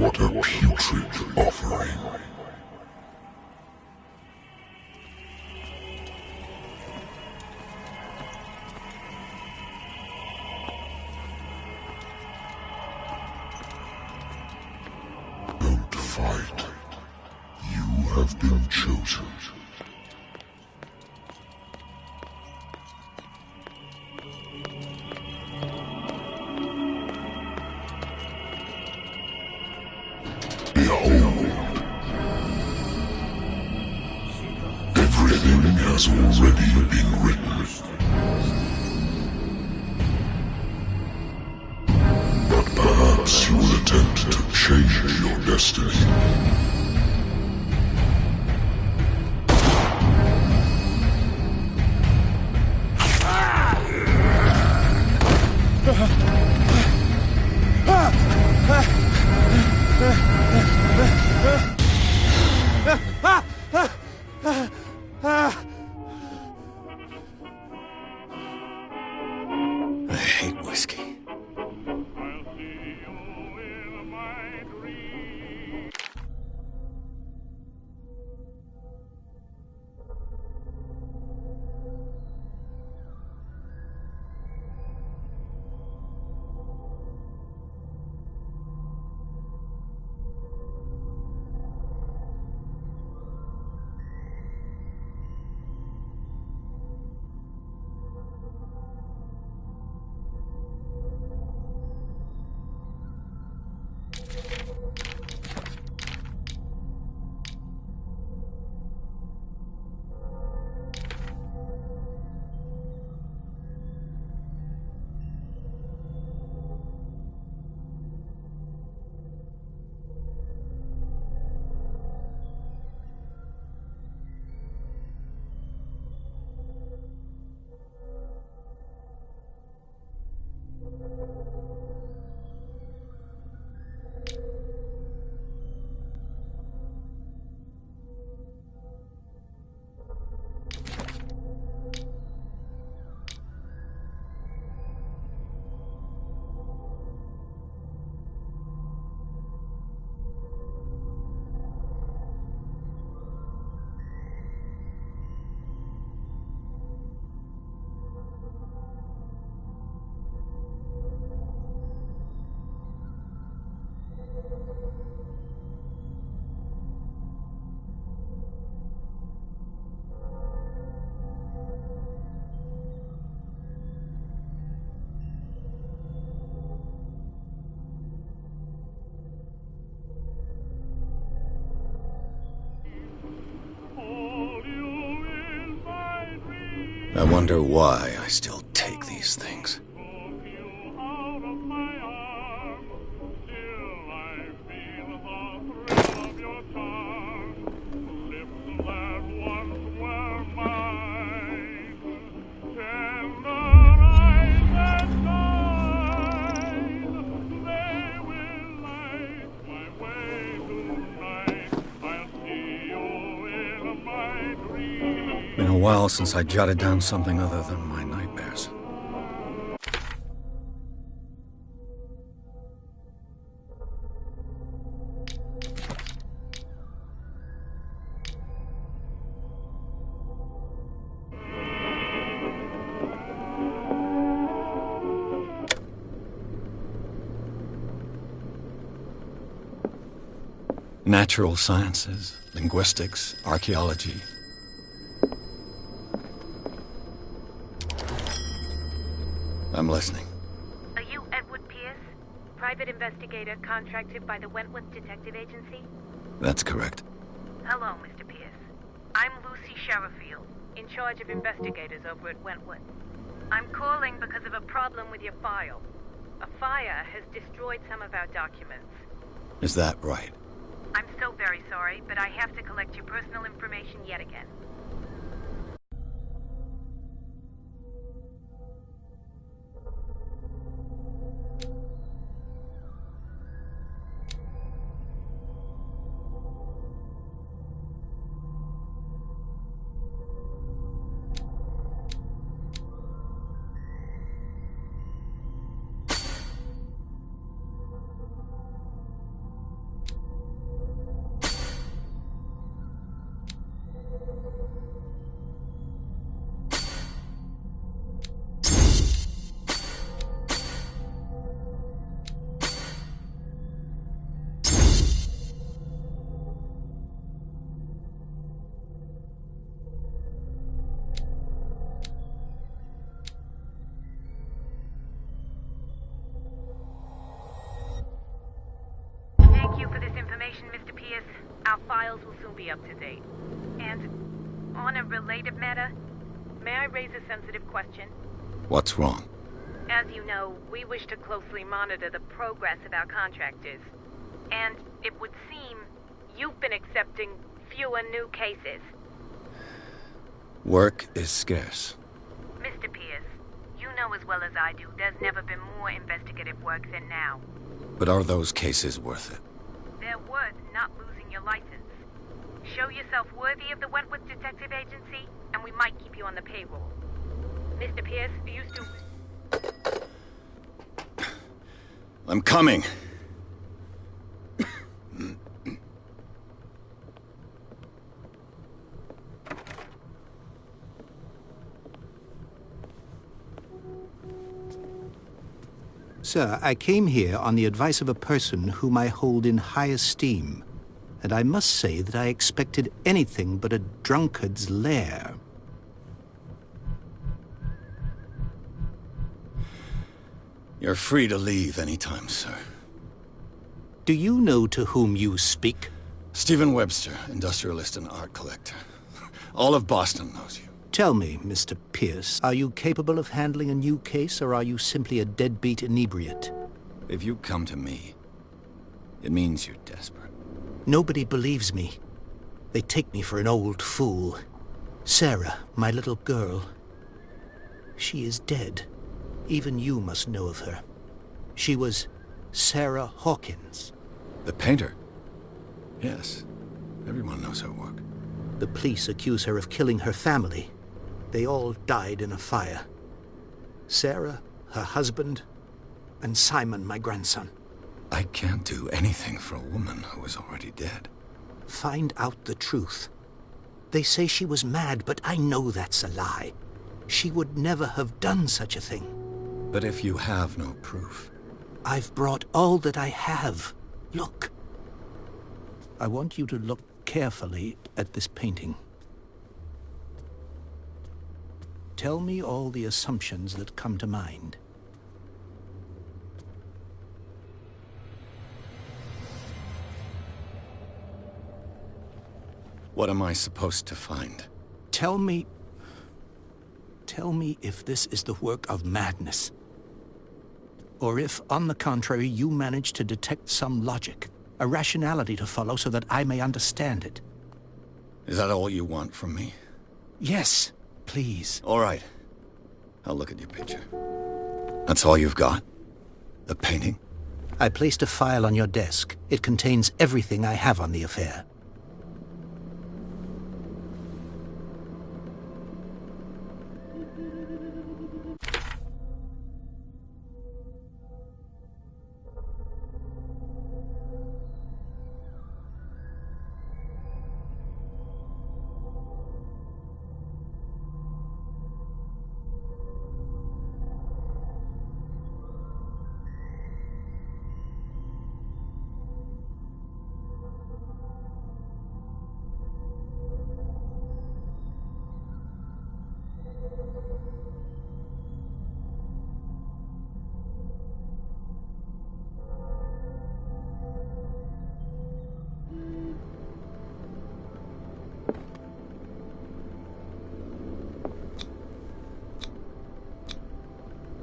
What a putrid offering. Don't fight. You have been chosen. Behold. Everything has already been written. But perhaps you will attempt to change your destiny. I hate whiskey. I wonder why I still take these things. Been a while since I jotted down something other than my nightmares. Natural sciences, linguistics, archaeology. I'm listening. Are you Edward Pierce? Private investigator contracted by the Wentworth Detective Agency? That's correct. Hello, Mr. Pierce. I'm Lucy Sherifield, in charge of investigators over at Wentworth. I'm calling because of a problem with your file. A fire has destroyed some of our documents. Is that right? I'm so very sorry, but I have to collect your personal information yet again. soon be up to date. And on a related matter, may I raise a sensitive question? What's wrong? As you know, we wish to closely monitor the progress of our contractors. And it would seem you've been accepting fewer new cases. Work is scarce. Mr. Pierce, you know as well as I do, there's never been more investigative work than now. But are those cases worth it? They're worth not losing your license. Show yourself worthy of the Wentworth Detective Agency, and we might keep you on the payroll. Mr. Pierce, you still... I'm coming. Sir, I came here on the advice of a person whom I hold in high esteem, and I must say that I expected anything but a drunkard's lair. You're free to leave anytime, sir. Do you know to whom you speak? Stephen Webster, industrialist and art collector. All of Boston knows you. Tell me, Mr. Pierce, are you capable of handling a new case, or are you simply a deadbeat inebriate? If you come to me, it means you're desperate. Nobody believes me. They take me for an old fool. Sarah, my little girl, she is dead. Even you must know of her. She was Sarah Hawkins. The painter? Yes. Everyone knows her work. The police accuse her of killing her family. They all died in a fire. Sarah, her husband, and Simon, my grandson. I can't do anything for a woman who is already dead. Find out the truth. They say she was mad, but I know that's a lie. She would never have done such a thing. But if you have no proof... I've brought all that I have. Look. I want you to look carefully at this painting. Tell me all the assumptions that come to mind. What am I supposed to find? Tell me if this is the work of madness. Or if, on the contrary, you manage to detect some logic, a rationality to follow so that I may understand it. Is that all you want from me? Yes, please. All right. I'll look at your picture. That's all you've got? The painting? I placed a file on your desk. It contains everything I have on the affair.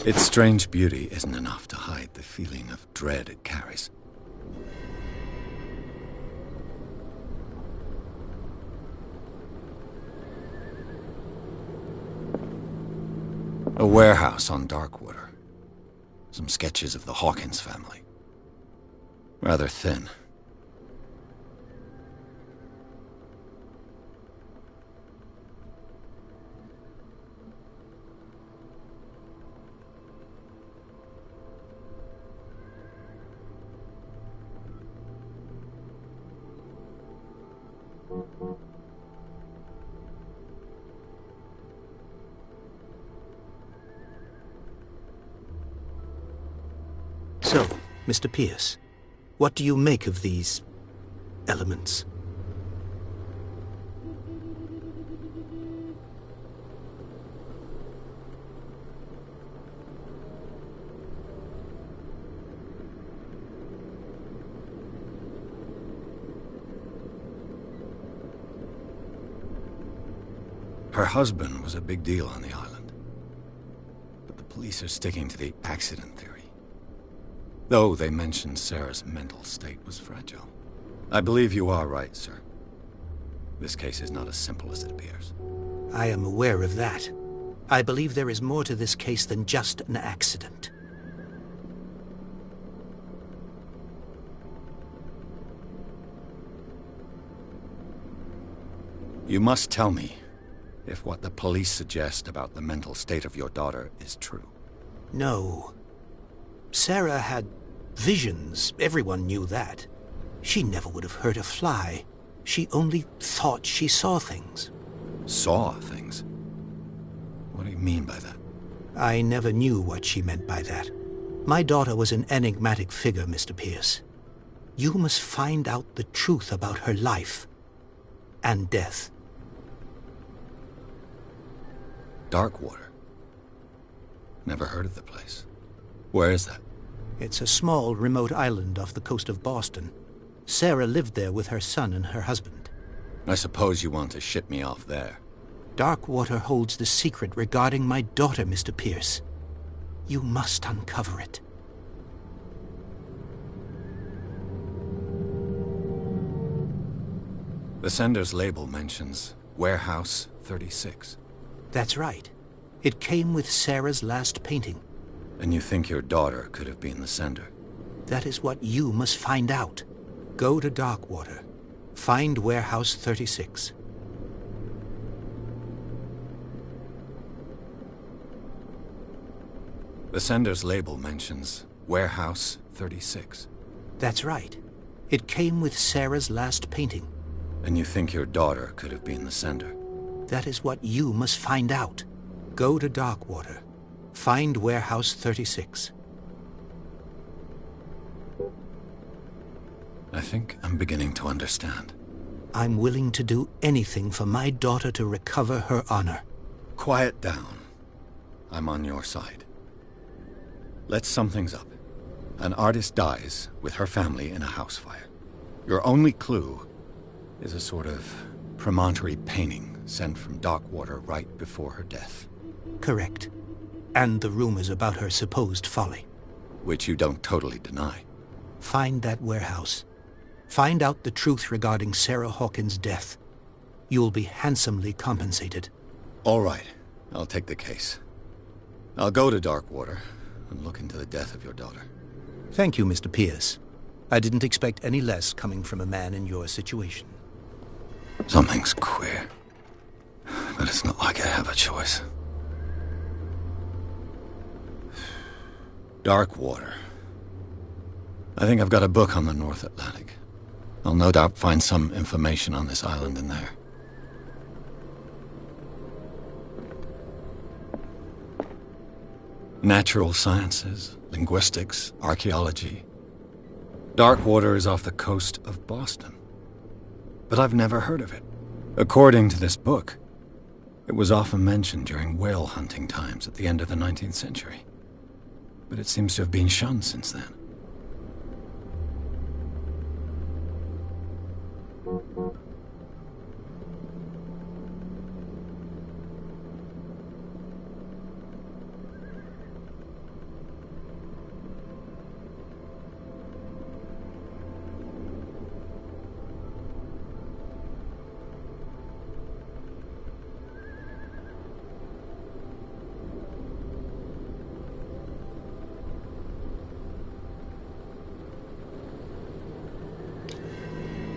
Its strange beauty isn't enough to hide the feeling of dread it carries. A warehouse on Darkwater. Some sketches of the Hawkins family. Rather thin. So, Mr. Pierce, what do you make of these elements? Her husband was a big deal on the island. But the police are sticking to the accident theory. Though they mentioned Sarah's mental state was fragile. I believe you are right, sir. This case is not as simple as it appears. I am aware of that. I believe there is more to this case than just an accident. You must tell me if what the police suggest about the mental state of your daughter is true. No. Sarah had visions. Everyone knew that. She never would have hurt a fly. She only thought she saw things. Saw things? What do you mean by that? I never knew what she meant by that. My daughter was an enigmatic figure, Mr. Pierce. You must find out the truth about her life and death. Darkwater? Never heard of the place. Where is that? It's a small, remote island off the coast of Boston. Sarah lived there with her son and her husband. I suppose you want to ship me off there. Darkwater holds the secret regarding my daughter, Mr. Pierce. You must uncover it. The sender's label mentions Warehouse 36. That's right. It came with Sarah's last painting. And you think your daughter could have been the sender? That is what you must find out. Go to Darkwater. Find Warehouse 36. The sender's label mentions Warehouse 36. That's right. It came with Sarah's last painting. And you think your daughter could have been the sender? That is what you must find out. Go to Darkwater. Find Warehouse 36. I think I'm beginning to understand. I'm willing to do anything for my daughter to recover her honor. Quiet down. I'm on your side. Let's sum things up. An artist dies with her family in a house fire. Your only clue is a sort of promontory painting sent from Darkwater right before her death. Correct. And the rumors about her supposed folly. Which you don't totally deny. Find that warehouse. Find out the truth regarding Sarah Hawkins' death. You'll be handsomely compensated. All right. I'll take the case. I'll go to Darkwater and look into the death of your daughter. Thank you, Mr. Pierce. I didn't expect any less coming from a man in your situation. Something's queer. But it's not like I have a choice. Darkwater. I think I've got a book on the North Atlantic. I'll no doubt find some information on this island in there. Natural sciences, linguistics, archaeology. Darkwater is off the coast of Boston. But I've never heard of it. According to this book, it was often mentioned during whale hunting times at the end of the 19th century. But it seems to have been shunned since then.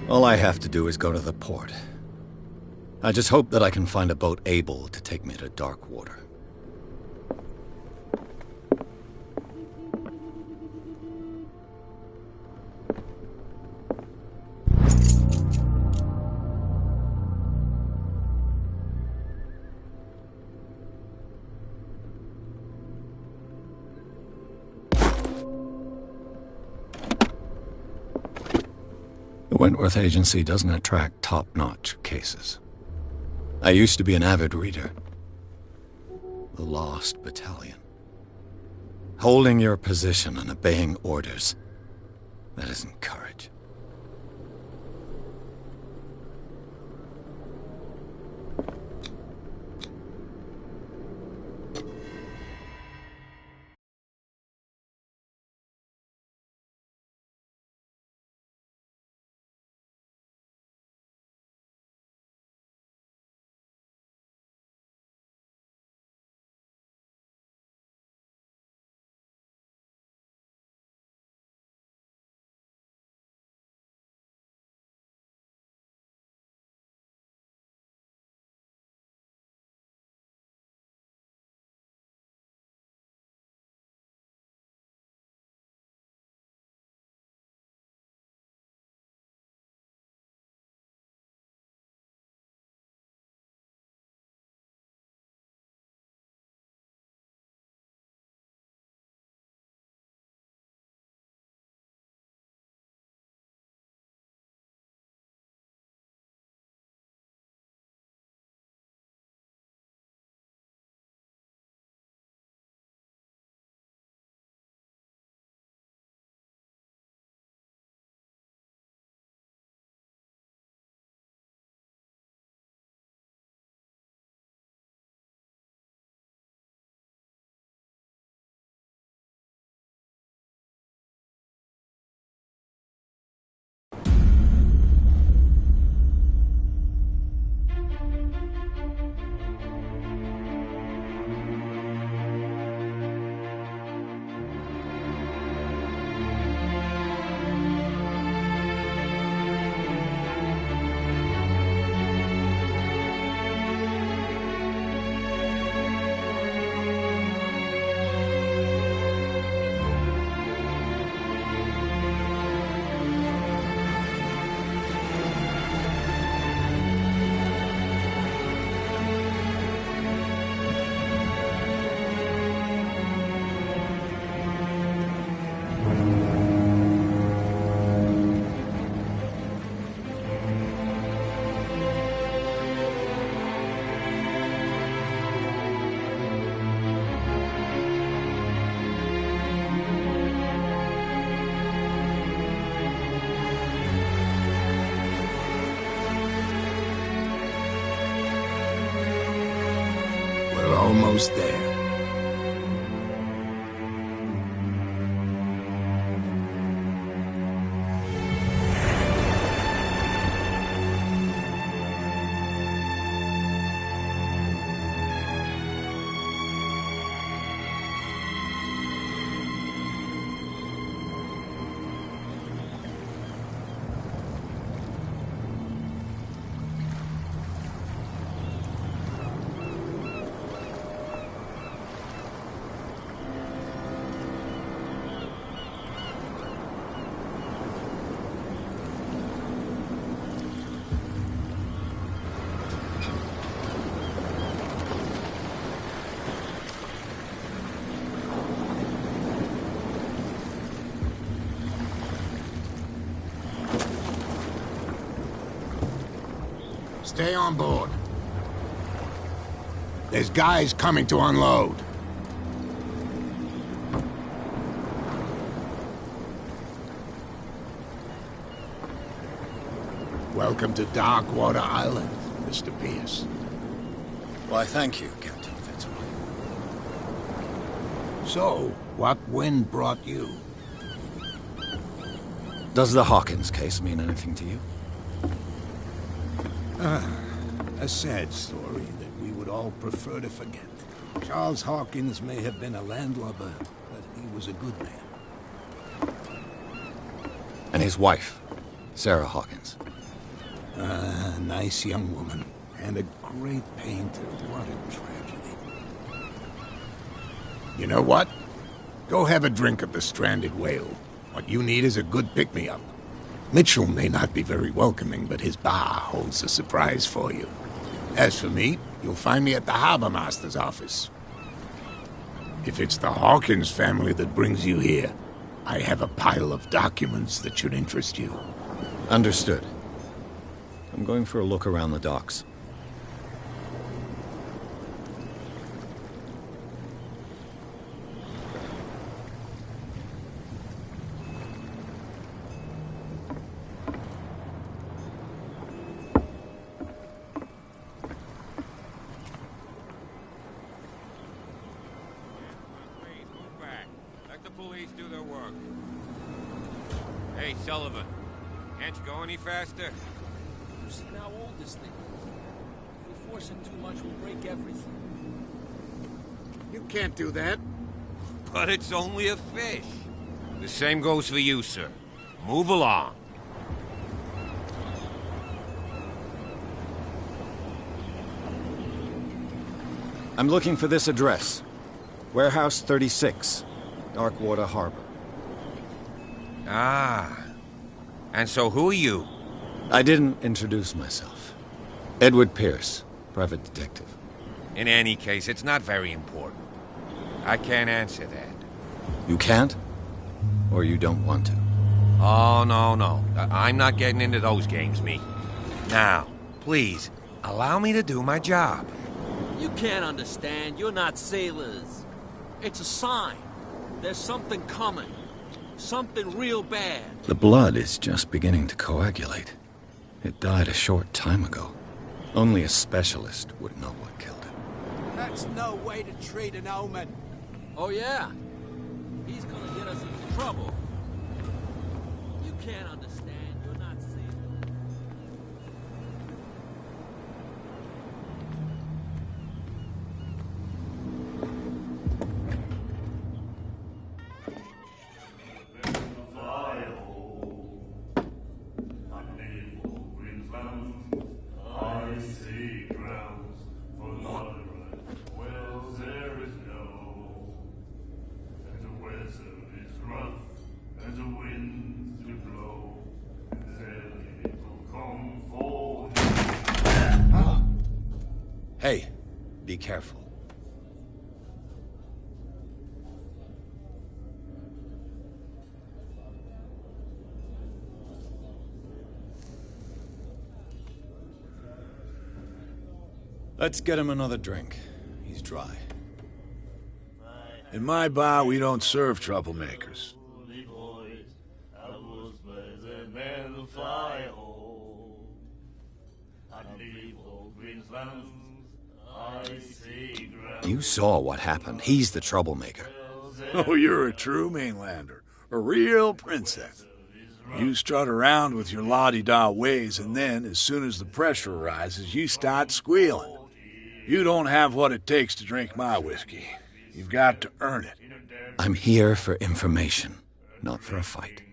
All I have to do is go to the port. I just hope that I can find a boat able to take me to Darkwater. The Wentworth Agency doesn't attract top-notch cases. I used to be an avid reader. The Lost Battalion. Holding your position and obeying orders. That isn't courage. almost there. Stay on board. There's guys coming to unload. Welcome to Darkwater Island, Mr. Pierce. Why, thank you, Captain Fitzroy. So, what wind brought you? Does the Hawkins case mean anything to you? A sad story that we would all prefer to forget. Charles Hawkins may have been a landlubber, but he was a good man. And his wife, Sarah Hawkins. A nice young woman, and a great painter. What a tragedy. You know what? Go have a drink of the stranded whale. What you need is a good pick-me-up. Mitchell may not be very welcoming, but his bar holds a surprise for you. As for me, you'll find me at the Harbor Master's office. If it's the Hawkins family that brings you here, I have a pile of documents that should interest you. Understood. I'm going for a look around the docks. Do their work. Hey, Sullivan. Can't you go any faster? You've seen how old this thing is. If we force it too much, we'll break everything. You can't do that. But it's only a fish. The same goes for you, sir. Move along. I'm looking for this address. Warehouse 36. Darkwater Harbor. Ah. And so who are you? I didn't introduce myself. Edward Pierce, private detective. In any case, it's not very important. I can't answer that. You can't? Or you don't want to? Oh, no. I'm not getting into those games, me. Now, please, allow me to do my job. You can't understand. You're not sailors. It's a sign. There's something coming. Something real bad. The blood is just beginning to coagulate. It died a short time ago. Only a specialist would know what killed it. That's no way to treat an omen. Oh, yeah? He's gonna get us into trouble. You can't understand. You're not sailors. Hey, be careful. Let's get him another drink. He's dry. In my bar, we don't serve troublemakers. I see ground. You saw what happened. He's the troublemaker. Oh, you're a true mainlander. A real princess. You strut around with your la-di-da ways, and then, as soon as the pressure rises, you start squealing. You don't have what it takes to drink my whiskey. You've got to earn it. I'm here for information, not for a fight.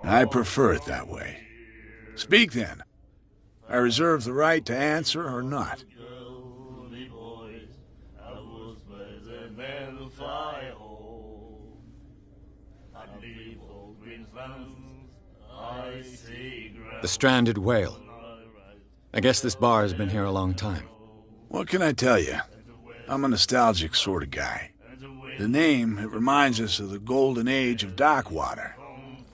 I prefer it that way. Speak then. I reserve the right to answer or not. The Stranded Whale. I guess this bar has been here a long time. What can I tell you? I'm a nostalgic sort of guy. The name, it reminds us of the golden age of dockwater,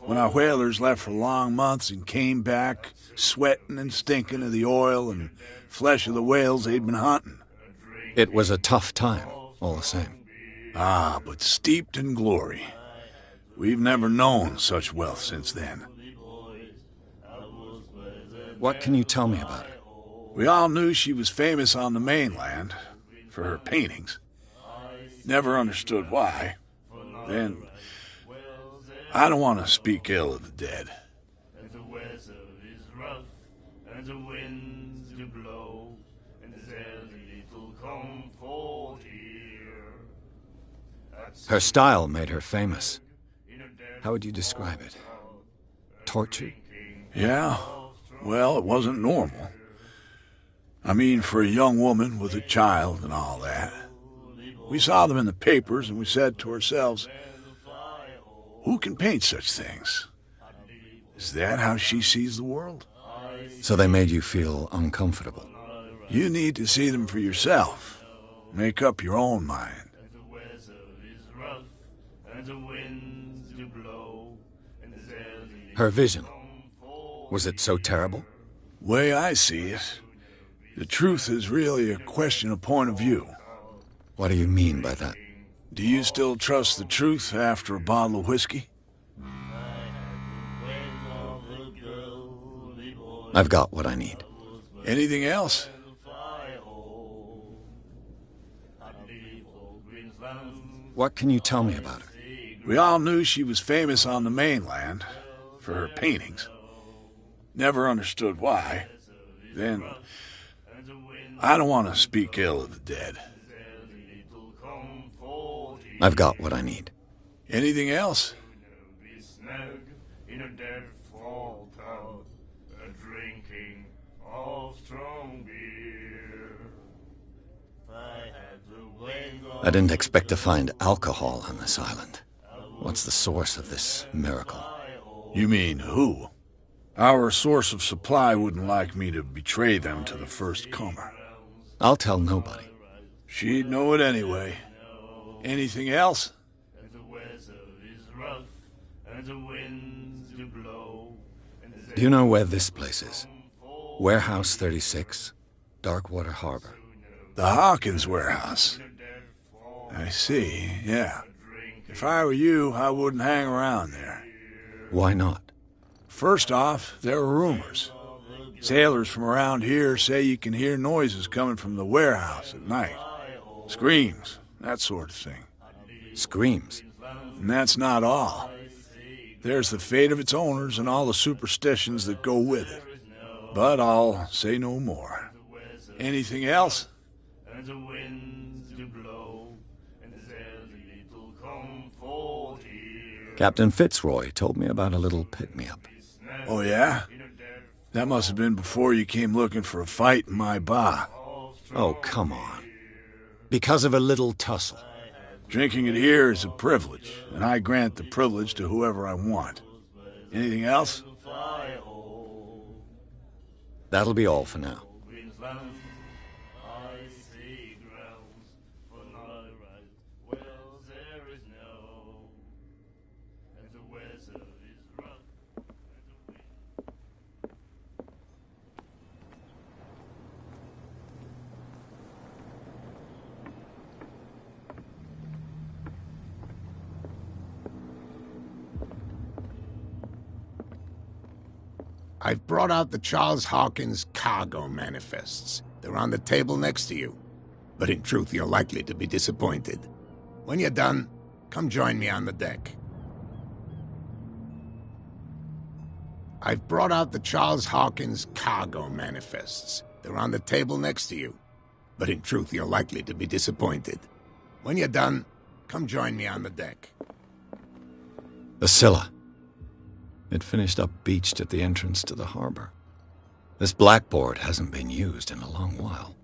when our whalers left for long months and came back sweating and stinking of the oil and flesh of the whales they'd been hunting. It was a tough time, all the same. Ah, but steeped in glory. We've never known such wealth since then. What can you tell me about her? We all knew she was famous on the mainland for her paintings. Never understood why. Then, I don't want to speak ill of the dead. Her style made her famous. How would you describe it? Tortured? Yeah, well, it wasn't normal. I mean, for a young woman with a child and all that. We saw them in the papers and we said to ourselves, who can paint such things? Is that how she sees the world? So they made you feel uncomfortable? You need to see them for yourself. Make up your own mind. Her vision. Was it so terrible? Way I see it, the truth is really a question of point of view. What do you mean by that? Do you still trust the truth after a bottle of whiskey? I've got what I need. Anything else? What can you tell me about her? We all knew she was famous on the mainland for her paintings. Never understood why. Then, I don't want to speak ill of the dead. I've got what I need. Anything else? I didn't expect to find alcohol on this island. What's the source of this miracle? You mean who? Our source of supply wouldn't like me to betray them to the first comer. I'll tell nobody. She'd know it anyway. Anything else? Do you know where this place is? Warehouse 36, Darkwater Harbor. The Hawkins warehouse. I see, yeah. If I were you, I wouldn't hang around there. Why not? First off, there are rumors. Sailors from around here say you can hear noises coming from the warehouse at night. Screams, that sort of thing. Screams? And that's not all. There's the fate of its owners and all the superstitions that go with it. But I'll say no more. Anything else? Captain Fitzroy told me about a little pick-me-up. Oh, yeah? That must have been before you came looking for a fight in my bar. Oh, come on. Because of a little tussle. Drinking it here is a privilege, and I grant the privilege to whoever I want. Anything else? That'll be all for now. I've brought out the Charles Hawkins cargo manifests. They're on the table next to you. but in truth you're likely to be disappointed. When you're done, come join me on the deck. I've brought out the Charles Hawkins cargo manifests. They're on the table next to you, but in truth you're likely to be disappointed. When you're done, come join me on the deck. The Scylla. It finished up beached at the entrance to the harbor. This blackboard hasn't been used in a long while.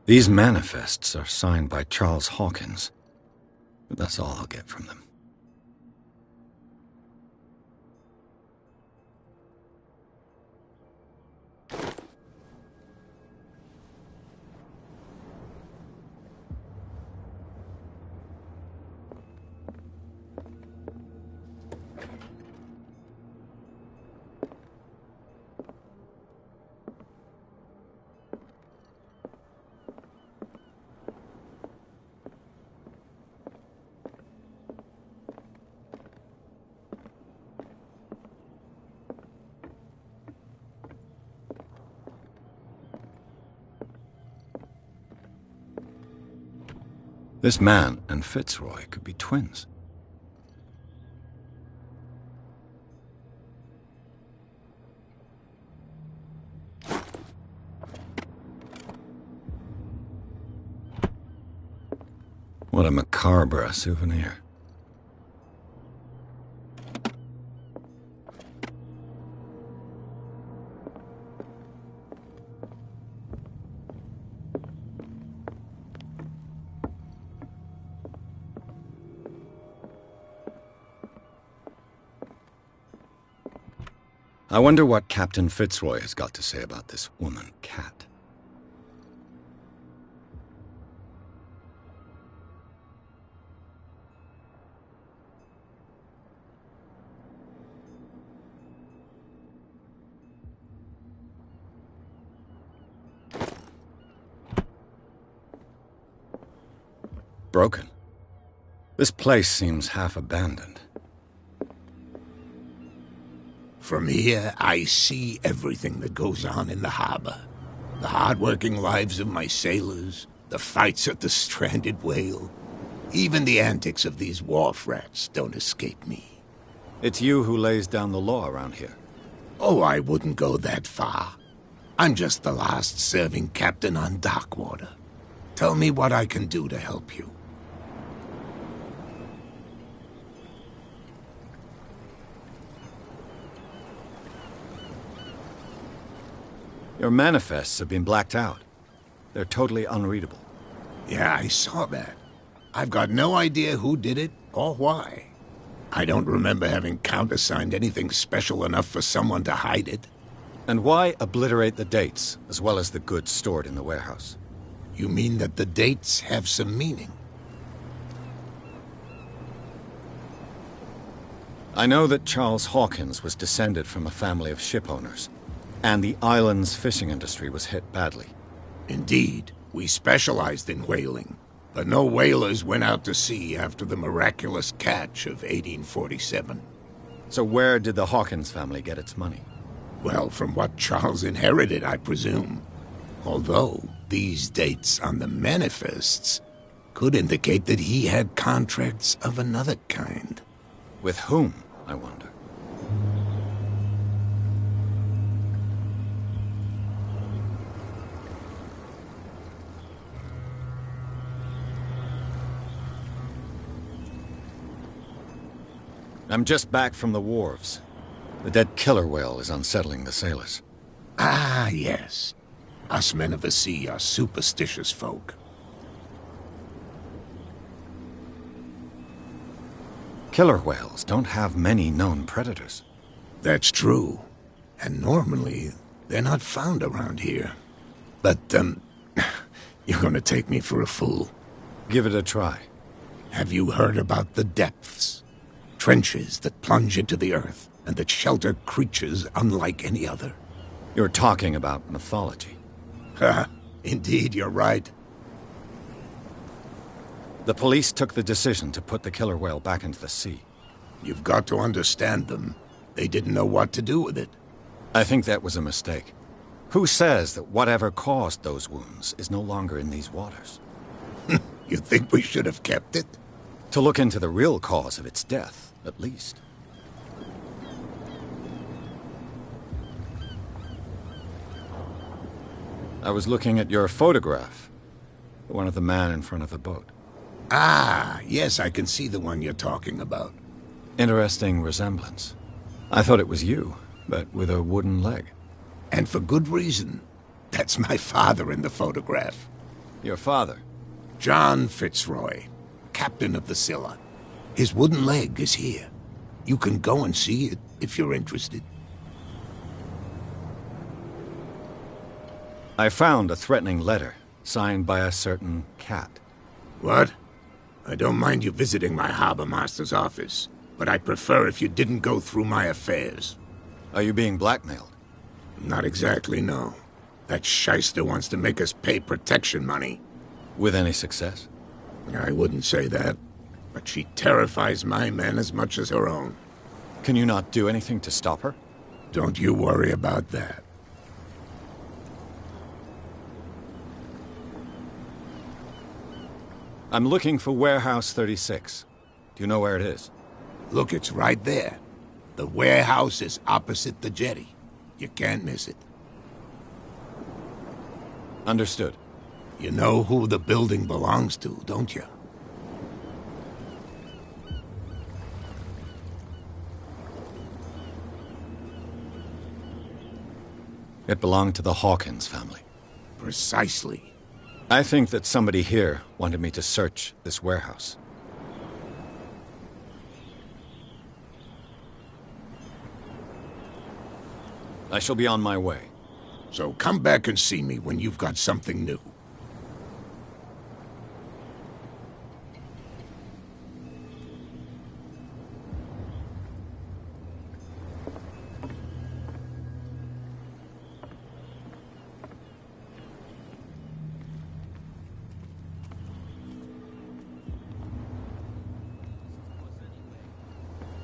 These manifests are signed by Charles Hawkins, but that's all I'll get from them. This man and Fitzroy could be twins. What a macabre souvenir. I wonder what Captain Fitzroy has got to say about this woman, Cat. Broken. This place seems half abandoned. From here, I see everything that goes on in the harbor. The hard-working lives of my sailors, the fights at the stranded whale. Even the antics of these wharf rats don't escape me. It's you who lays down the law around here. Oh, I wouldn't go that far. I'm just the last serving captain on Darkwater. Tell me what I can do to help you. Your manifests have been blacked out. They're totally unreadable. Yeah, I saw that. I've got no idea who did it or why. I don't remember having countersigned anything special enough for someone to hide it. And why obliterate the dates, as well as the goods stored in the warehouse? You mean that the dates have some meaning? I know that Charles Hawkins was descended from a family of ship owners, and the island's fishing industry was hit badly. Indeed, we specialized in whaling, but no whalers went out to sea after the miraculous catch of 1847. So where did the Hawkins family get its money? Well, from what Charles inherited, I presume. Although, these dates on the manifests could indicate that he had contracts of another kind. With whom, I wonder? I'm just back from the wharves. The dead killer whale is unsettling the sailors. Ah, yes. Us men of the sea are superstitious folk. Killer whales don't have many known predators. That's true. And normally, they're not found around here. But, you're gonna take me for a fool. Give it a try. Have you heard about the depths? Trenches that plunge into the earth and that shelter creatures unlike any other. You're talking about mythology. Ha! Indeed, you're right. The police took the decision to put the killer whale back into the sea. You've got to understand them. They didn't know what to do with it. I think that was a mistake. Who says that whatever caused those wounds is no longer in these waters? You think we should have kept it? To look into the real cause of its death, at least. I was looking at your photograph. The one of the man in front of the boat. Ah, yes, I can see the one you're talking about. Interesting resemblance. I thought it was you, but with a wooden leg. And for good reason. That's my father in the photograph. Your father? John Fitzroy, captain of the Scylla. His wooden leg is here. You can go and see it if you're interested. I found a threatening letter, signed by a certain cat. What? I don't mind you visiting my harbor master's office, but I'd prefer if you didn't go through my affairs. Are you being blackmailed? Not exactly, no. That shyster wants to make us pay protection money. With any success? I wouldn't say that, but she terrifies my men as much as her own. Can you not do anything to stop her? Don't you worry about that. I'm looking for Warehouse 36. Do you know where it is? Look, it's right there. The warehouse is opposite the jetty. You can't miss it. Understood. You know who the building belongs to, don't you? It belonged to the Hawkins family. Precisely. I think that somebody here wanted me to search this warehouse. I shall be on my way. So come back and see me when you've got something new.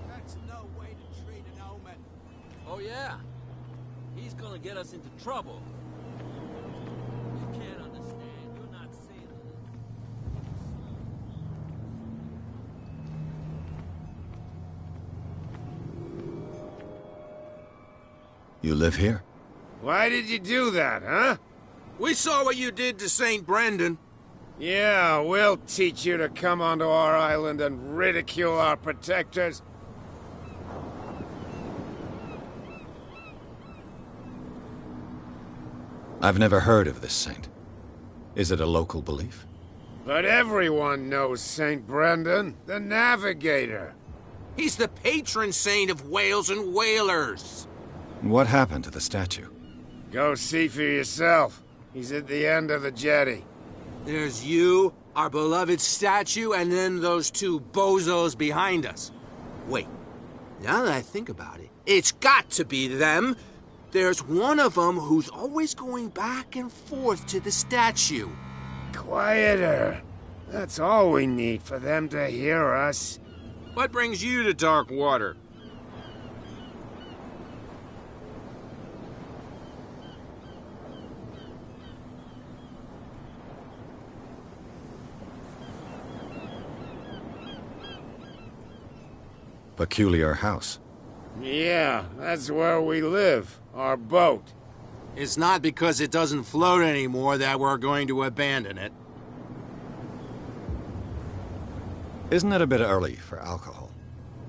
That's no way to treat an omen. Oh, yeah? He's gonna get us into trouble. You can't understand. You're not sailors. You live here? Why did you do that, huh? We saw what you did to St. Brendan. Yeah, we'll teach you to come onto our island and ridicule our protectors. I've never heard of this saint. Is it a local belief? But everyone knows St. Brendan, the Navigator. He's the patron saint of whales and whalers. What happened to the statue? Go see for yourself. He's at the end of the jetty. There's you, our beloved statue, and then those two bozos behind us. Wait, now that I think about it, it's got to be them. There's one of them who's always going back and forth to the statue. Quieter. That's all we need for them to hear us. What brings you to dark water? Peculiar house. Yeah, that's where we live. Our boat. It's not because it doesn't float anymore that we're going to abandon it. Isn't it a bit early for alcohol?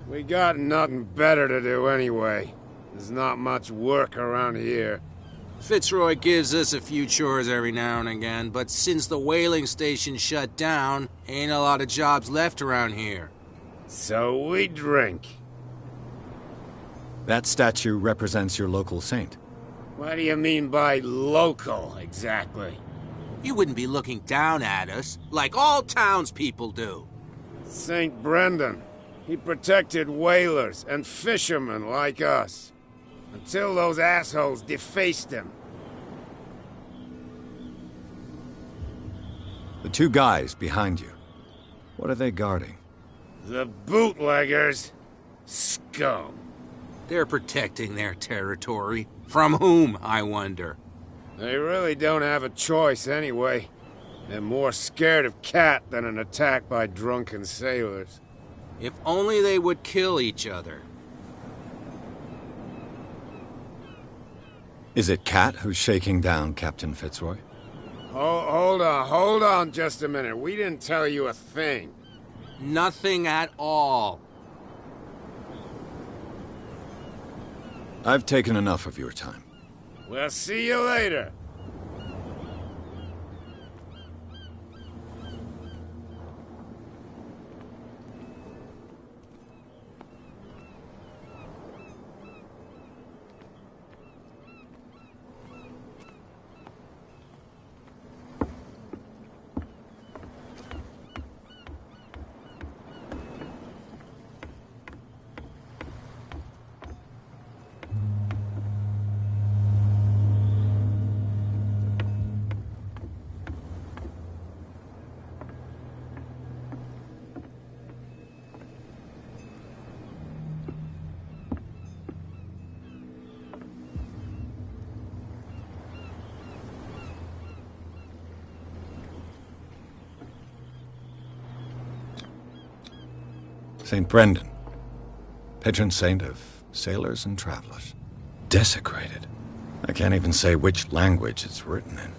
We got nothing better to do anyway. There's not much work around here. Fitzroy gives us a few chores every now and again, but since the whaling station shut down, ain't a lot of jobs left around here. So we drink. That statue represents your local saint. What do you mean by local, exactly? You wouldn't be looking down at us, like all townspeople do. St. Brendan. He protected whalers and fishermen like us. Until those assholes defaced him. The two guys behind you. What are they guarding? The bootleggers. Scum. They're protecting their territory. From whom, I wonder? They really don't have a choice anyway. They're more scared of Cat than an attack by drunken sailors. If only they would kill each other. Is it Cat who's shaking down Captain Fitzroy? Hold on just a minute. We didn't tell you a thing. Nothing at all. I've taken enough of your time. We'll see you later. St. Brendan, patron saint of sailors and travelers. Desecrated. I can't even say which language it's written in.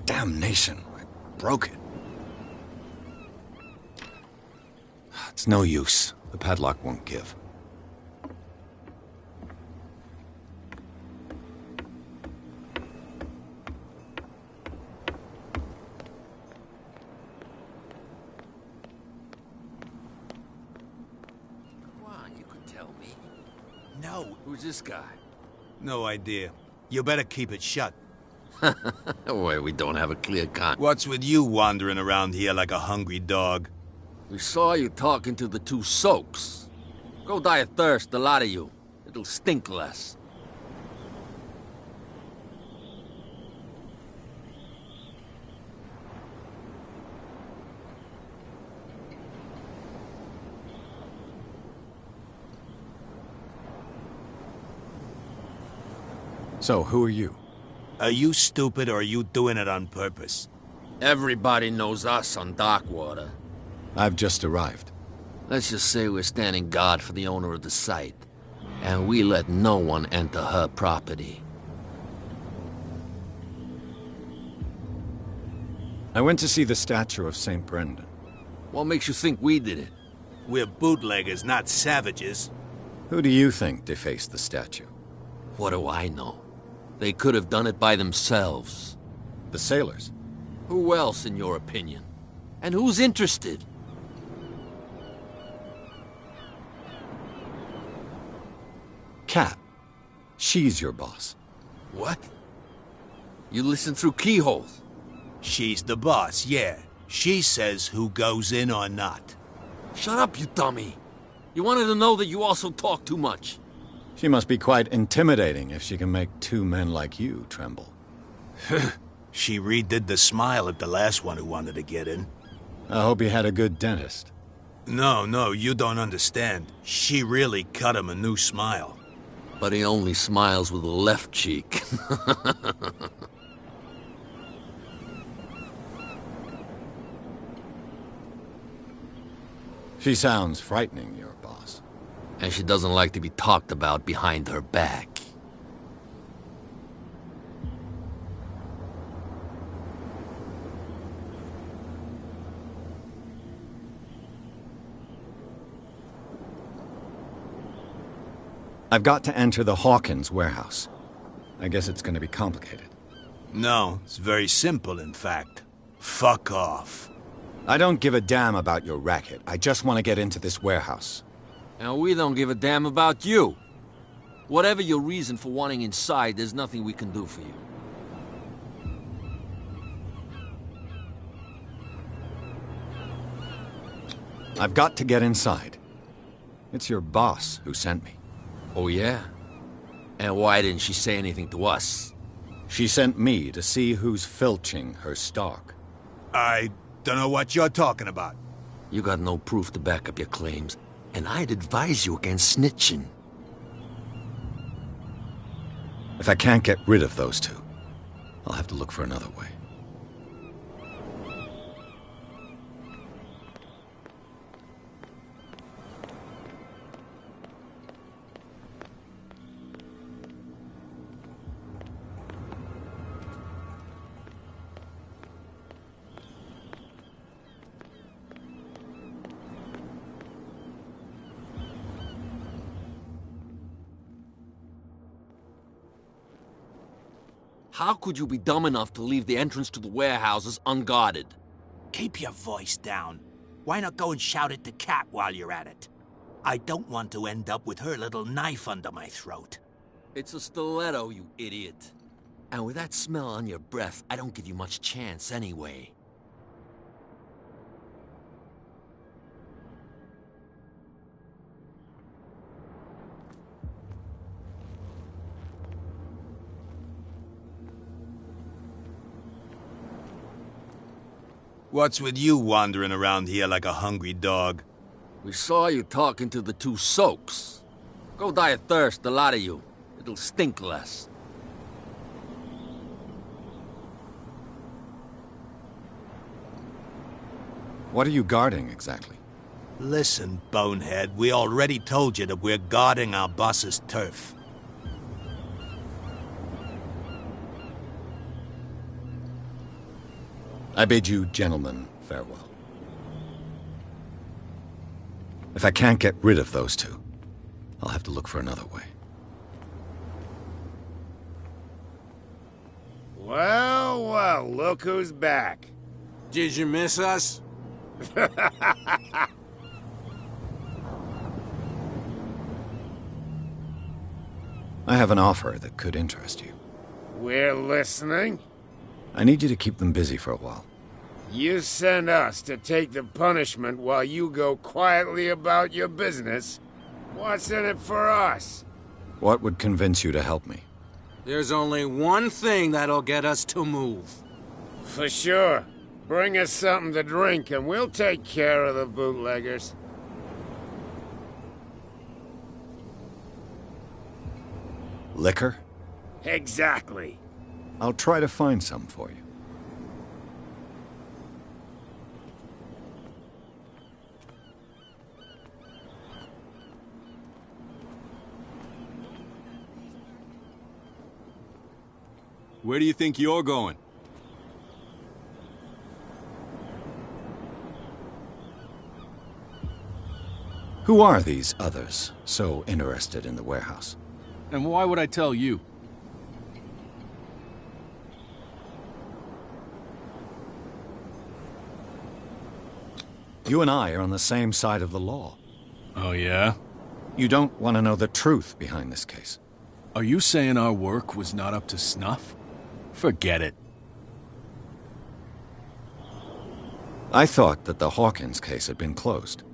Damnation, I broke it. It's no use. The padlock won't give. Come on, you could tell me. No. Who's this guy? No idea. You better keep it shut. Wait, we don't have a clear con. What's with you wandering around here like a hungry dog? We saw you talking to the two soaks. Go die of thirst, the lot of you. It'll stink less. So, who are you? Are you stupid or are you doing it on purpose? Everybody knows us on Darkwater. I've just arrived. Let's just say we're standing guard for the owner of the site. And we let no one enter her property. I went to see the statue of St. Brendan. What makes you think we did it? We're bootleggers, not savages. Who do you think defaced the statue? What do I know? They could have done it by themselves. The sailors? Who else, in your opinion? And who's interested? Cat. She's your boss. What? You listen through keyholes? She's the boss, yeah. She says who goes in or not. Shut up, you dummy. You wanted to know that you also talk too much. She must be quite intimidating if she can make two men like you tremble. She redid the smile at the last one who wanted to get in. I hope you had a good dentist. No, you don't understand. She really cut him a new smile. But he only smiles with the left cheek. She sounds frightening, your boss. And she doesn't like to be talked about behind her back. I've got to enter the Hawkins warehouse. I guess it's going to be complicated. No, it's very simple, in fact. Fuck off. I don't give a damn about your racket. I just want to get into this warehouse. And we don't give a damn about you. Whatever your reason for wanting inside, there's nothing we can do for you. I've got to get inside. It's your boss who sent me. Oh, yeah? And why didn't she say anything to us? She sent me to see who's filching her stock. I don't know what you're talking about. You got no proof to back up your claims, and I'd advise you against snitching. If I can't get rid of those two, I'll have to look for another way. How could you be dumb enough to leave the entrance to the warehouses unguarded? Keep your voice down. Why not go and shout at the cat while you're at it? I don't want to end up with her little knife under my throat. It's a stiletto, you idiot. And with that smell on your breath, I don't give you much chance anyway. What's with you wandering around here like a hungry dog? We saw you talking to the two soaks. Go die of thirst, the lot of you. It'll stink less. What are you guarding, exactly? Listen, bonehead, we already told you that we're guarding our boss's turf. I bid you gentlemen farewell. If I can't get rid of those two, I'll have to look for another way. Well, well, look who's back. Did you miss us? I have an offer that could interest you. We're listening. I need you to keep them busy for a while. You send us to take the punishment while you go quietly about your business. What's in it for us? What would convince you to help me? There's only one thing that'll get us to move. For sure. Bring us something to drink and we'll take care of the bootleggers. Liquor? Exactly. I'll try to find some for you. Where do you think you're going? Who are these others so interested in the warehouse? And why would I tell you? You and I are on the same side of the law. Oh, yeah? You don't want to know the truth behind this case. Are you saying our work was not up to snuff? Forget it. I thought that the Hawkins case had been closed.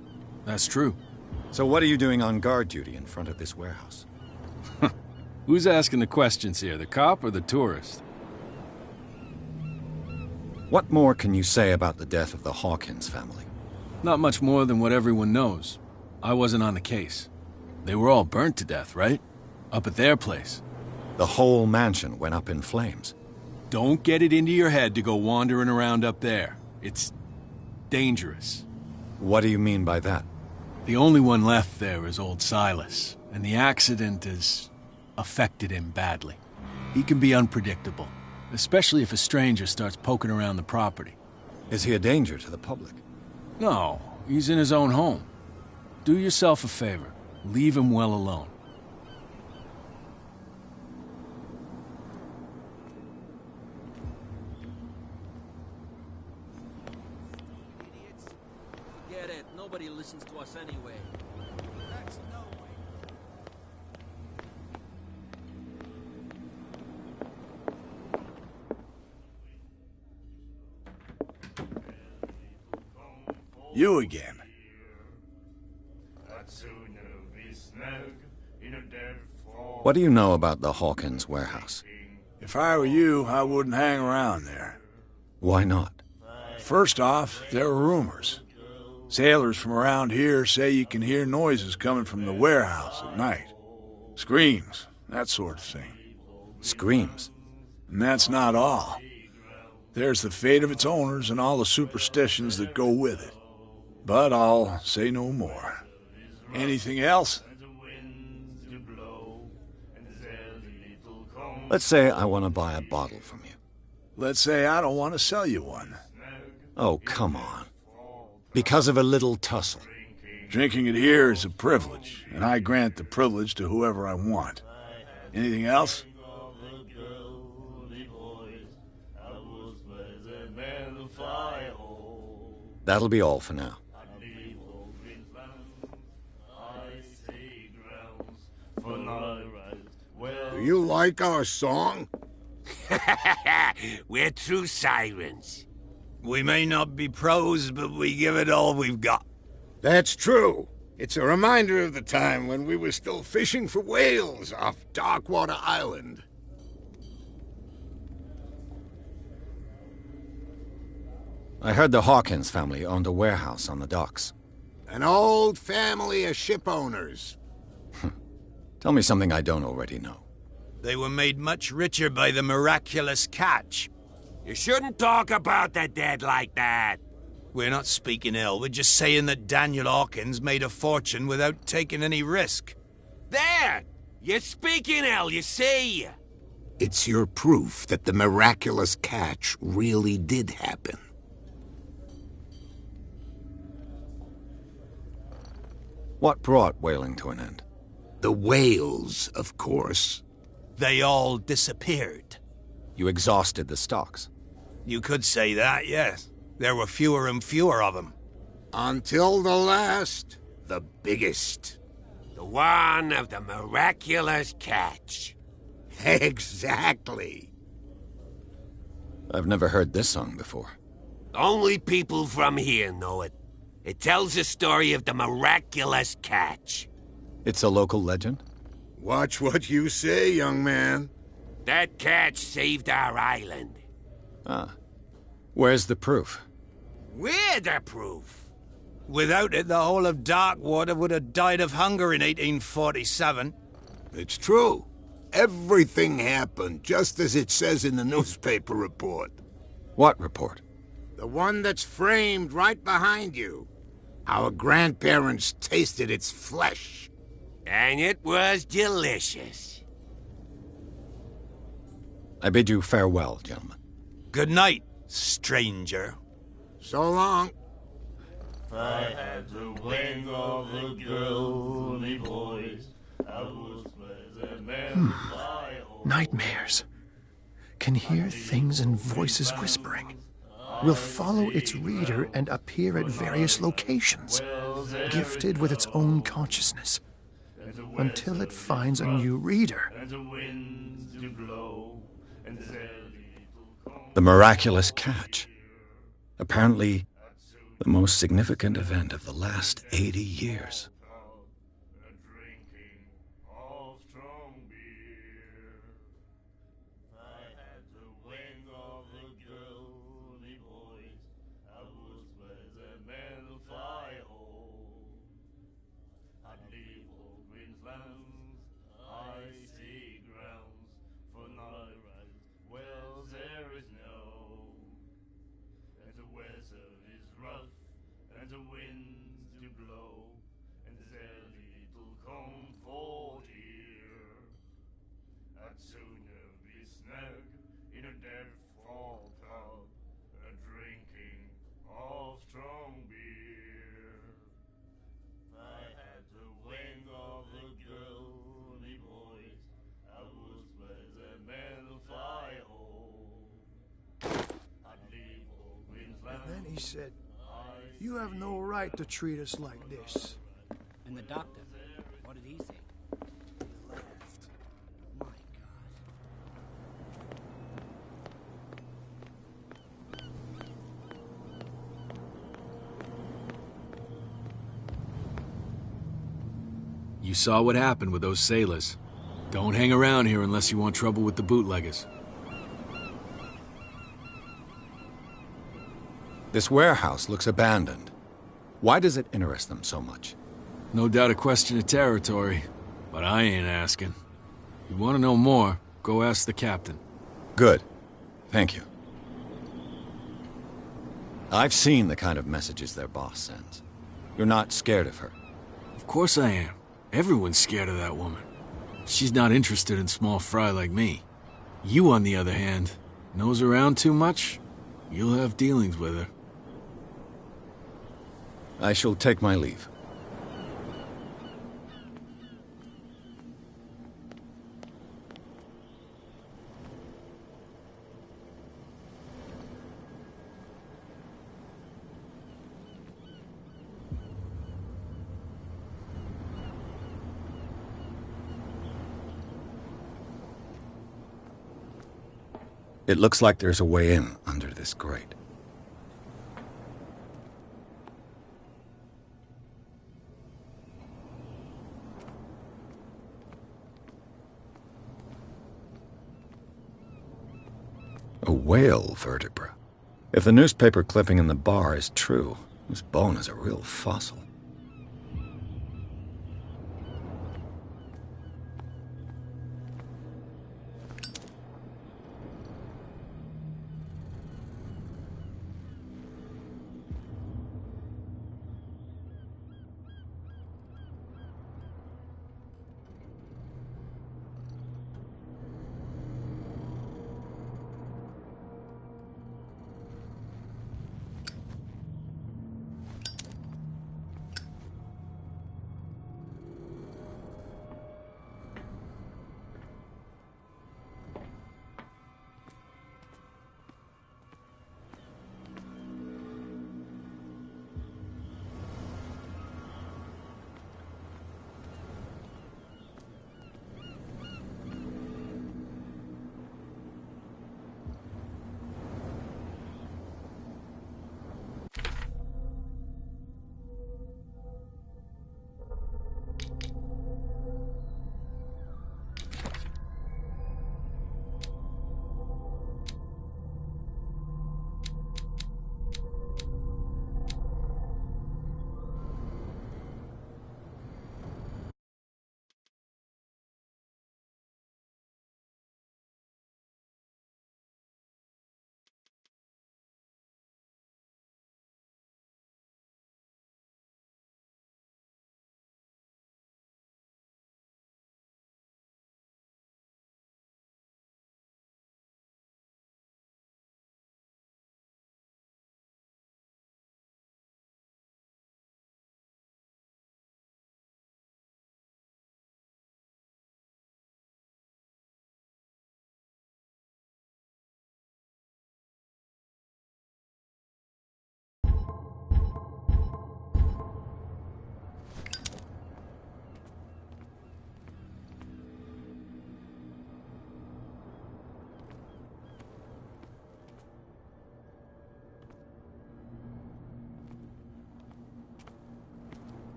That's true. So what are you doing on guard duty in front of this warehouse? Who's asking the questions here, the cop or the tourist? What more can you say about the death of the Hawkins family? Not much more than what everyone knows. I wasn't on the case. They were all burnt to death, right? Up at their place. The whole mansion went up in flames. Don't get it into your head to go wandering around up there. It's dangerous. What do you mean by that? The only one left there is old Silas, and the accident has affected him badly. He can be unpredictable, especially if a stranger starts poking around the property. Is he a danger to the public? No, he's in his own home. Do yourself a favor. Leave him well alone. You again. What do you know about the Hawkins warehouse? If I were you, I wouldn't hang around there. Why not? First off, there are rumors. Sailors from around here say you can hear noises coming from the warehouse at night. Screams, that sort of thing. Screams? And that's not all. There's the fate of its owners and all the superstitions that go with it. But I'll say no more. Anything else? Let's say I want to buy a bottle from you. Let's say I don't want to sell you one. Oh, come on. Because of a little tussle. Drinking it here is a privilege, and I grant the privilege to whoever I want. Anything else? That'll be all for now. Do you like our song? We're true sirens. We may not be pros, but we give it all we've got. That's true. It's a reminder of the time when we were still fishing for whales off Darkwater Island. I heard the Hawkins family owned a warehouse on the docks. An old family of ship owners. Tell me something I don't already know. They were made much richer by the miraculous catch. You shouldn't talk about the dead like that. We're not speaking ill, we're just saying that Daniel Hawkins made a fortune without taking any risk. There! You're speaking ill, you see. It's your proof that the miraculous catch really did happen. What brought whaling to an end? The whales, of course. They all disappeared. You exhausted the stocks. You could say that, yes. There were fewer and fewer of them. Until the last, the biggest. The one of the miraculous catch. Exactly. I've never heard this song before. Only people from here know it. It tells the story of the miraculous catch. It's a local legend? Watch what you say, young man. That catch saved our island. Ah. Where's the proof? We're the proof. Without it, the whole of Darkwater would have died of hunger in 1847. It's true. Everything happened just as it says in the newspaper report. What report? The one that's framed right behind you. Our grandparents tasted its flesh. And it was delicious. I bid you farewell, gentlemen. Good night, stranger. So long. I had the wing of the girly boys. I was pleasant man. Nightmares. Can hear things and voices whispering. Will follow its reader and appear at various locations, gifted with its own consciousness, until it finds a new reader. The miraculous catch. Apparently, the most significant event of the last 80 years. He said, "You have no right to treat us like this." And the doctor, what did he say? He laughed. My God. saw what happened with those sailors. Don't hang around here unless you want trouble with the bootleggers. This warehouse looks abandoned. Why does it interest them so much? No doubt a question of territory, but I ain't asking. You want to know more, go ask the captain. Good. Thank you. I've seen the kind of messages their boss sends. You're not scared of her. Of course I am. Everyone's scared of that woman. She's not interested in small fry like me. You, on the other hand, nose around too much, you'll have dealings with her. I shall take my leave. It looks like there's a way in under this grate. A whale vertebra. If the newspaper clipping in the bar is true, this bone is a real fossil.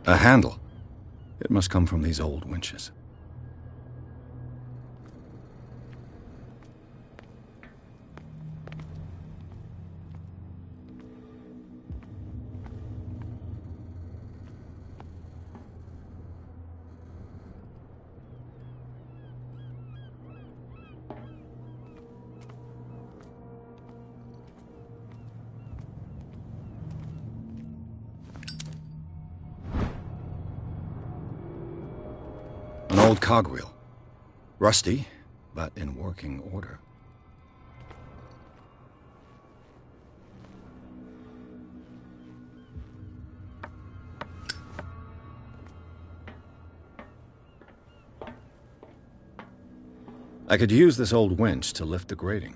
A handle. It must come from these old winches. An old cogwheel. Rusty, but in working order. I could use this old winch to lift the grating.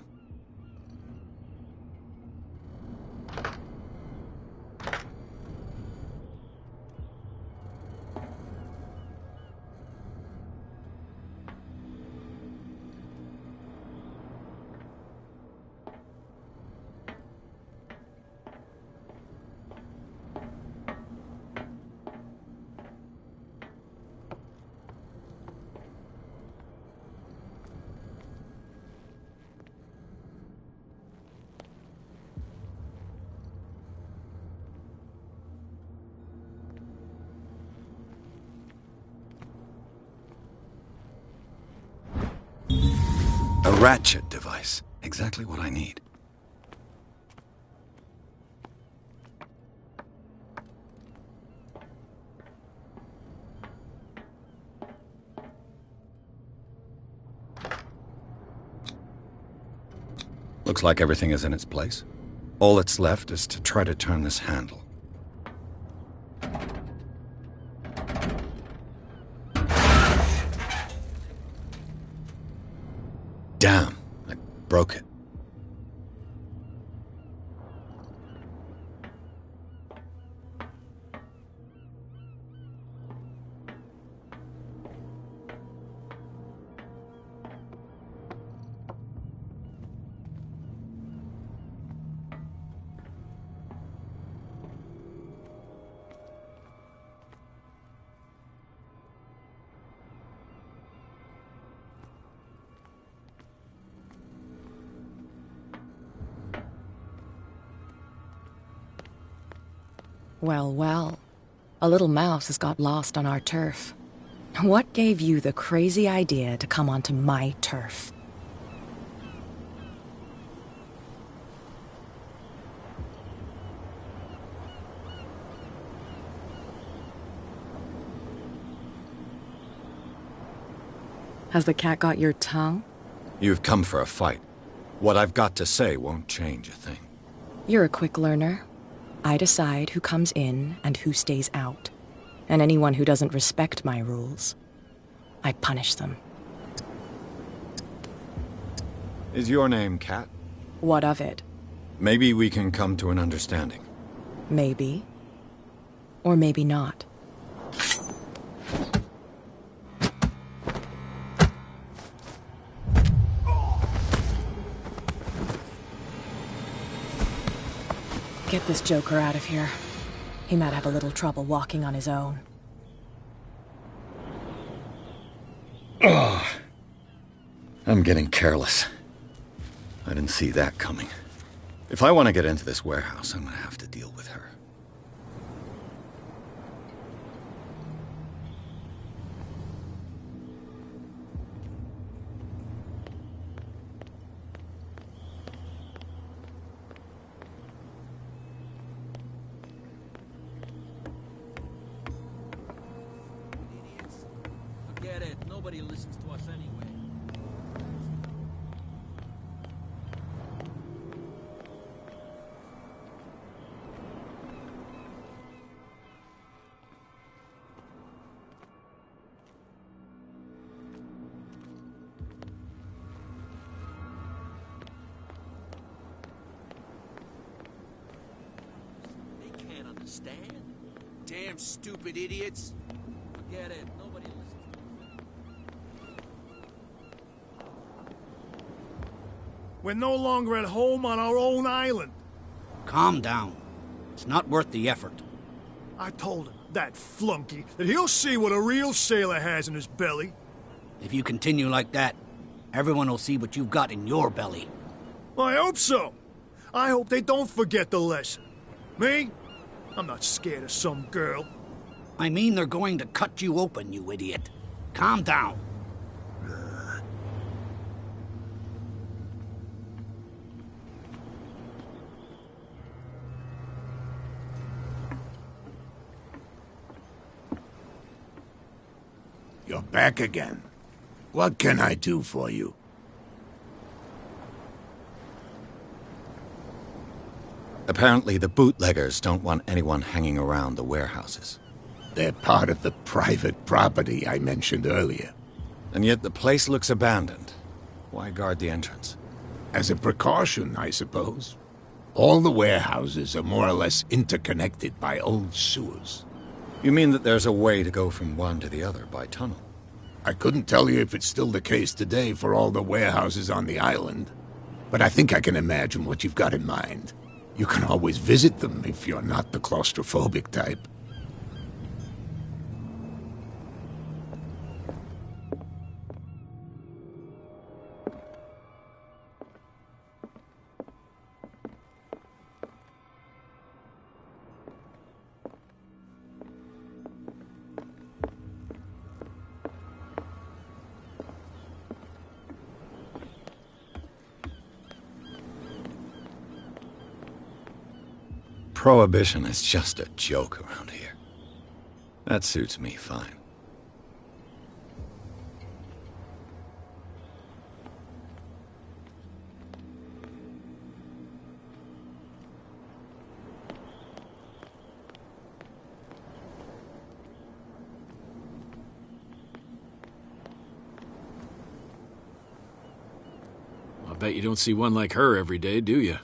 A ratchet device. Exactly what I need. Looks like everything is in its place. All that's left is to try to turn this handle. Damn, I broke it. Well, well. A little mouse has got lost on our turf. What gave you the crazy idea to come onto my turf? Has the cat got your tongue? You've come for a fight. What I've got to say won't change a thing. You're a quick learner. I decide who comes in and who stays out. And anyone who doesn't respect my rules, I punish them. Is your name Cat? What of it? Maybe we can come to an understanding. Maybe. Or maybe not. Get this joker out of here. He might have a little trouble walking on his own. Oh, I'm getting careless. I didn't see that coming. If I want to get into this warehouse, I'm going to have to deal with her. Forget it. Nobody listens to us anyway. They can't understand. Damn stupid idiots. Forget it. Nobody listens. We're no longer at home on our own island. Calm down. It's not worth the effort. I told him, that flunky, that he'll see what a real sailor has in his belly. If you continue like that, everyone will see what you've got in your belly. I hope so. I hope they don't forget the lesson. Me? I'm not scared of some girl. I mean they're going to cut you open, you idiot. Calm down. You're back again. What can I do for you? Apparently the bootleggers don't want anyone hanging around the warehouses. They're part of the private property I mentioned earlier. And yet the place looks abandoned. Why guard the entrance? As a precaution, I suppose. All the warehouses are more or less interconnected by old sewers. You mean that there's a way to go from one to the other by tunnel? I couldn't tell you if it's still the case today for all the warehouses on the island, but I think I can imagine what you've got in mind. You can always visit them if you're not the claustrophobic type. Prohibition is just a joke around here. That suits me fine. I bet you don't see one like her every day, do you?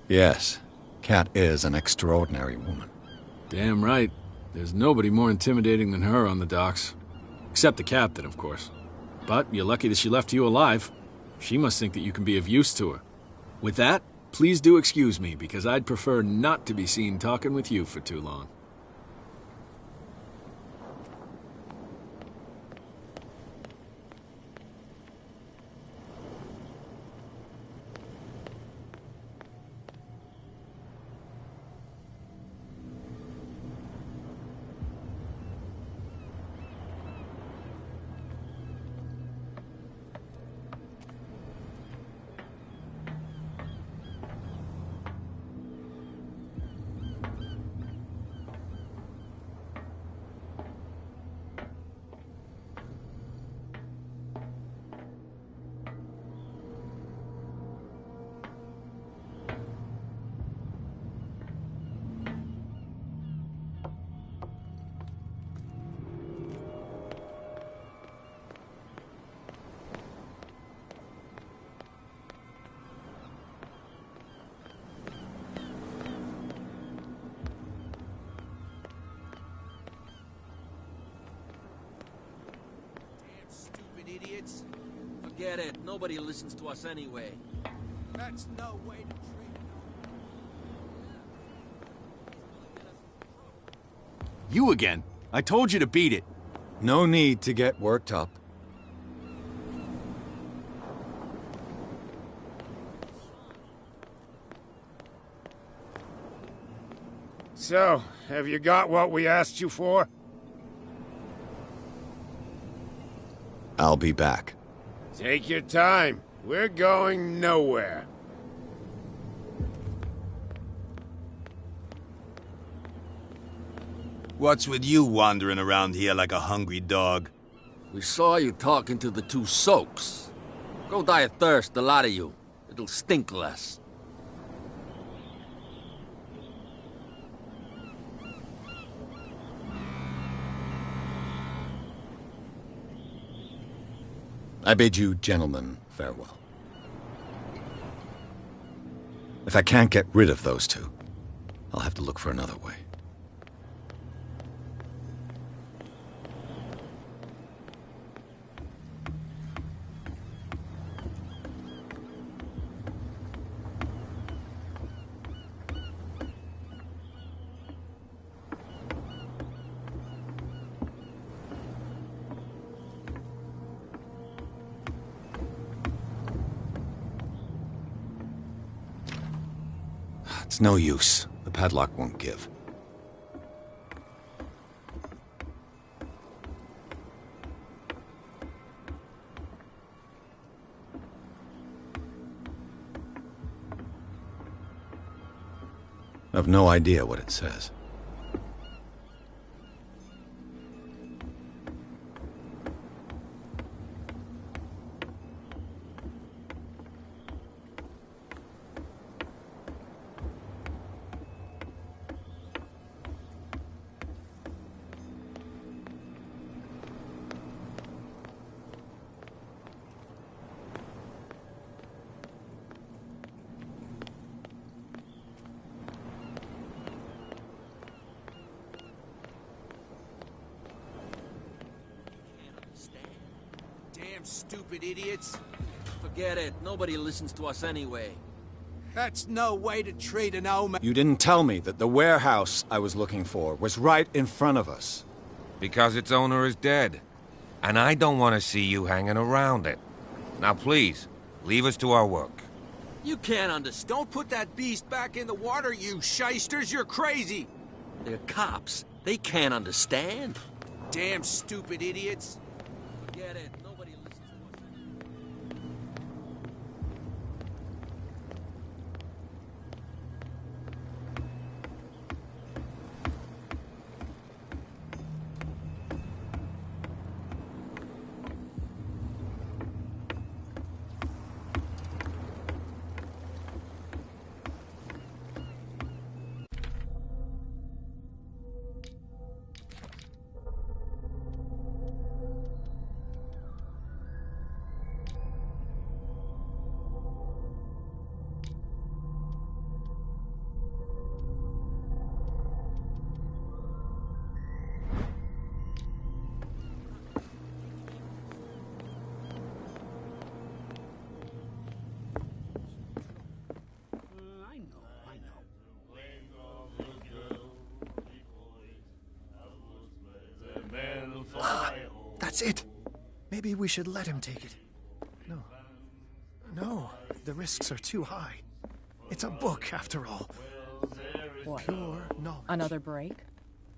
Yes. Cat is an extraordinary woman. Damn right. There's nobody more intimidating than her on the docks. Except the captain, of course. But you're lucky that she left you alive. She must think that you can be of use to her. With that, please do excuse me, because I'd prefer not to be seen talking with you for too long. Idiots. Forget it. Nobody listens to us anyway. That's no way to treat it. You again? I told you to beat it. No need to get worked up. So, have you got what we asked you for? I'll be back. Take your time. We're going nowhere. What's with you wandering around here like a hungry dog? We saw you talking to the two soaks. Go die of thirst, the lot of you. It'll stink less. I bid you gentlemen farewell. If I can't get rid of those two, I'll have to look for another way. It's no use. The padlock won't give. I've no idea what it says. Damn stupid idiots. Forget it. Nobody listens to us anyway. That's no way to treat an old man. You didn't tell me that the warehouse I was looking for was right in front of us. Because its owner is dead. And I don't want to see you hanging around it. Now please, leave us to our work. You can't understand. Don't put that beast back in the water, you shysters. You're crazy. They're cops. They can't understand. Damn stupid idiots. Forget it. Nobody listens to us. That's it. Maybe we should let him take it. No. No, the risks are too high. It's a book, after all. What? Pure knowledge. Another break?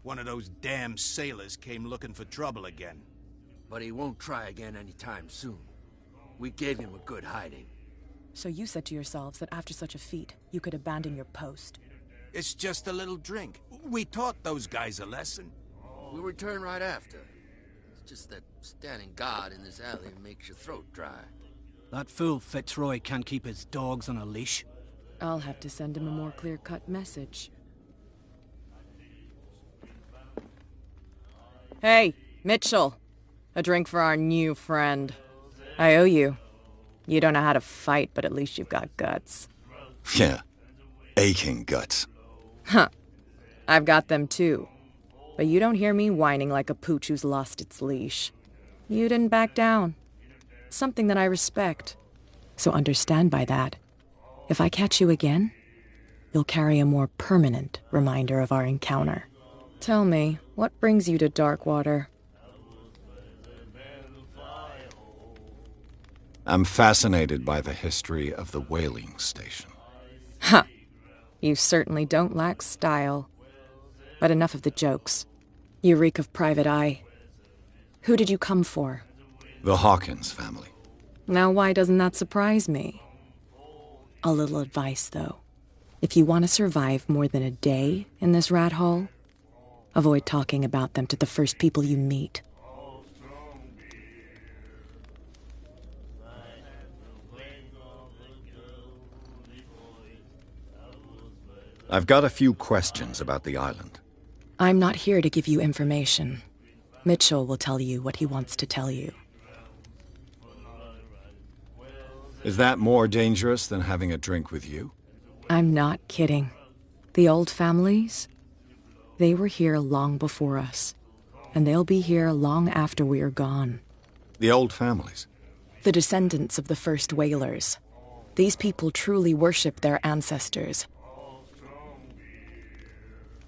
One of those damn sailors came looking for trouble again. But he won't try again anytime soon. We gave him a good hiding. So you said to yourselves that after such a feat, you could abandon your post. It's just a little drink. We taught those guys a lesson. We'll return right after. It's just that standing guard in this alley makes your throat dry. That fool Fitzroy can't keep his dogs on a leash. I'll have to send him a more clear-cut message. Hey, Mitchell. A drink for our new friend. I owe you. You don't know how to fight, but at least you've got guts. Yeah. Aching guts. Huh. I've got them too. But you don't hear me whining like a pooch who's lost its leash. You didn't back down. Something that I respect. So understand by that. If I catch you again, you'll carry a more permanent reminder of our encounter. Tell me, what brings you to Darkwater? I'm fascinated by the history of the whaling station. Huh. You certainly don't lack style. But enough of the jokes. You reek of private eye. Who did you come for? The Hawkins family. Now why doesn't that surprise me? A little advice, though. If you want to survive more than a day in this rat hole, avoid talking about them to the first people you meet. I've got a few questions about the island. I'm not here to give you information. Mitchell will tell you what he wants to tell you. Is that more dangerous than having a drink with you? I'm not kidding. The old families, they were here long before us. And they'll be here long after we are gone. The old families? The descendants of the first whalers. These people truly worship their ancestors.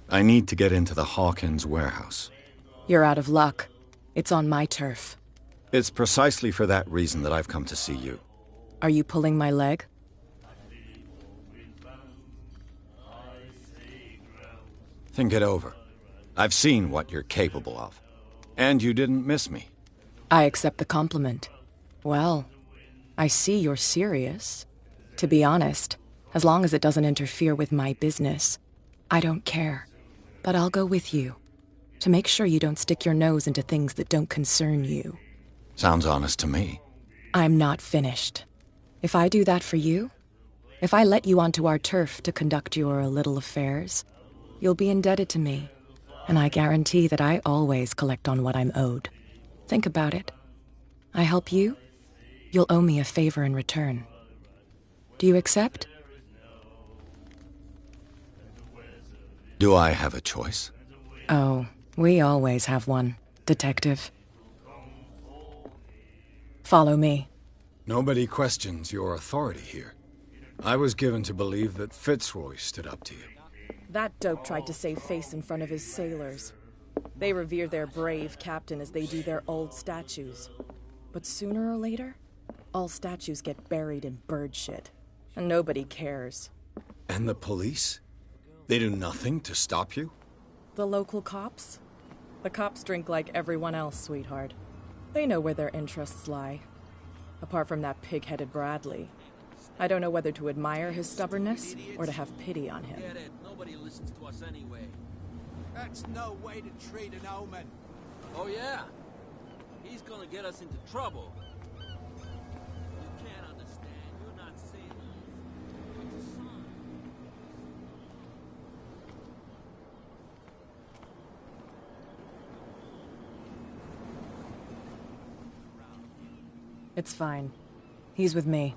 I need to get into the Hawkins warehouse. You're out of luck. It's on my turf. It's precisely for that reason that I've come to see you. Are you pulling my leg? Think it over. I've seen what you're capable of. And you didn't miss me. I accept the compliment. Well, I see you're serious. To be honest, as long as it doesn't interfere with my business, I don't care. But I'll go with you, to make sure you don't stick your nose into things that don't concern you. Sounds honest to me. I'm not finished. If I do that for you, if I let you onto our turf to conduct your little affairs, you'll be indebted to me, and I guarantee that I always collect on what I'm owed. Think about it. I help you, you'll owe me a favor in return. Do you accept? Do I have a choice? Oh, we always have one, Detective. Follow me. Nobody questions your authority here. I was given to believe that Fitzroy stood up to you. That dope tried to save face in front of his sailors. They revere their brave captain as they do their old statues. But sooner or later, all statues get buried in bird shit. And nobody cares. And the police? They do nothing to stop you? The local cops? The cops drink like everyone else, sweetheart. They know where their interests lie. Apart from that pig-headed Bradley. I don't know whether to admire his stubbornness or to have pity on him. Get it. Nobody listens to us anyway. That's no way to treat an omen. Oh, yeah? He's gonna get us into trouble. You can't understand. You're not sailors. It's a sign. It's fine. He's with me.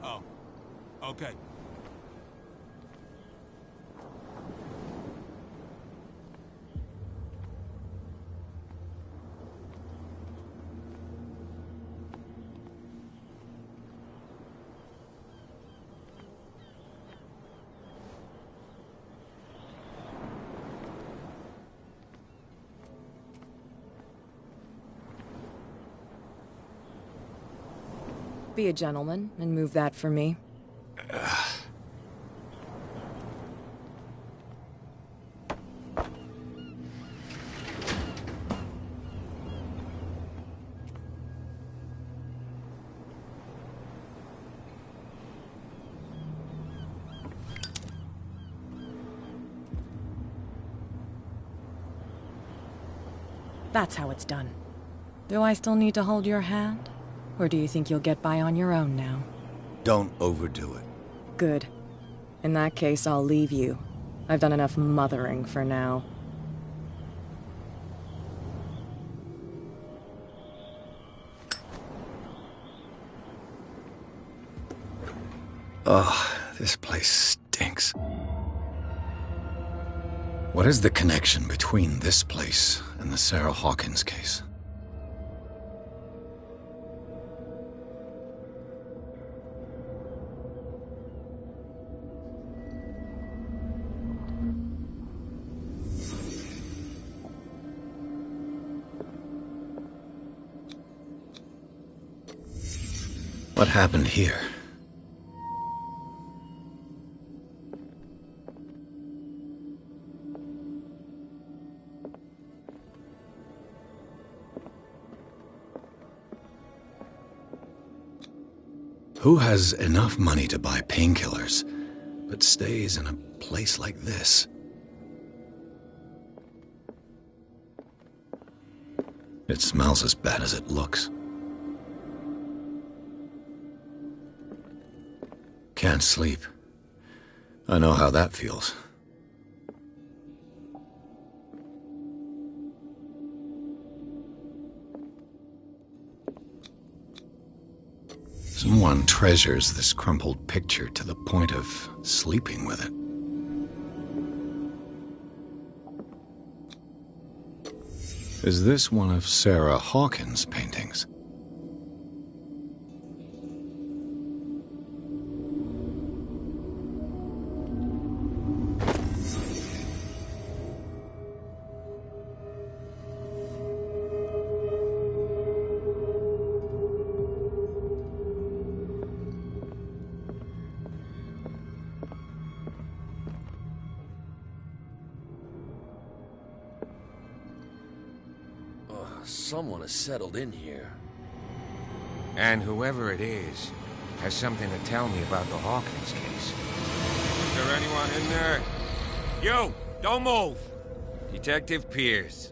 Oh, okay. Be a gentleman and move that for me. That's how it's done. Do I still need to hold your hand? Or do you think you'll get by on your own now? Don't overdo it. Good. In that case, I'll leave you. I've done enough mothering for now. Ugh, this place stinks. What is the connection between this place and the Sarah Hawkins case? What happened here? Who has enough money to buy painkillers, but stays in a place like this? It smells as bad as it looks. Can't sleep. I know how that feels. Someone treasures this crumpled picture to the point of sleeping with it. Is this one of Sarah Hawkins' paintings? Someone has settled in here. And whoever it is has something to tell me about the Hawkins case. Is there anyone in there? You! Don't move! Detective Pierce.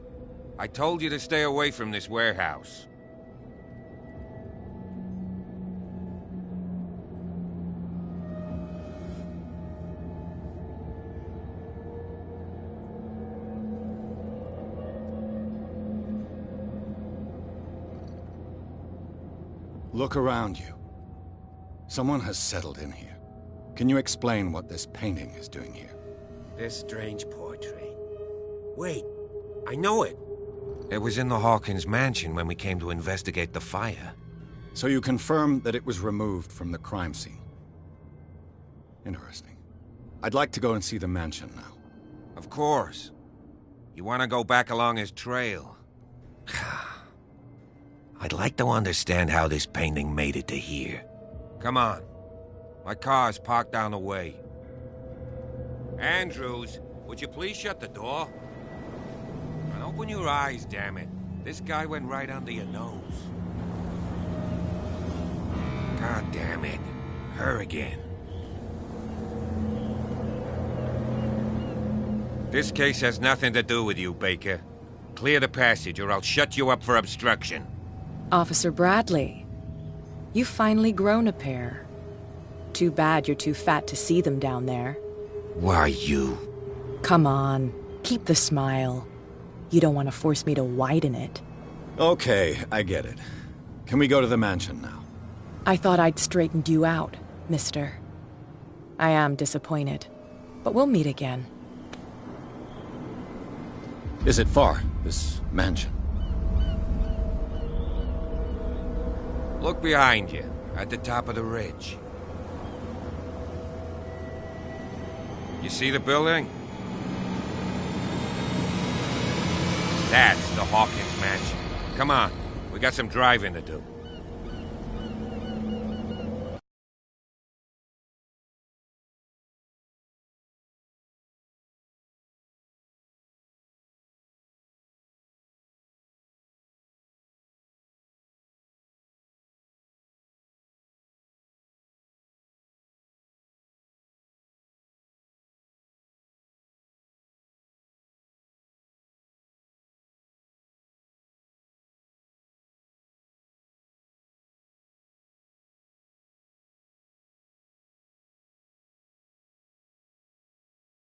I told you to stay away from this warehouse. Look around you. Someone has settled in here. Can you explain what this painting is doing here? This strange portrait. Wait, I know it. It was in the Hawkins mansion when we came to investigate the fire. So you confirm that it was removed from the crime scene. Interesting. I'd like to go and see the mansion now. Of course. You want to go back along his trail? I'd like to understand how this painting made it to here. Come on. My car's parked down the way. Andrews, would you please shut the door? And open your eyes, damn it. This guy went right under your nose. God damn it. Her again. This case has nothing to do with you, Baker. Clear the passage or I'll shut you up for obstruction. Officer Bradley, you've finally grown a pair. Too bad you're too fat to see them down there. Why you? Come on, keep the smile. You don't want to force me to widen it. Okay, I get it. Can we go to the mansion now? I thought I'd straightened you out, mister. I am disappointed, but we'll meet again. Is it far, this mansion? Look behind you, at the top of the ridge. You see the building? That's the Hawkins mansion. Come on, we got some driving to do.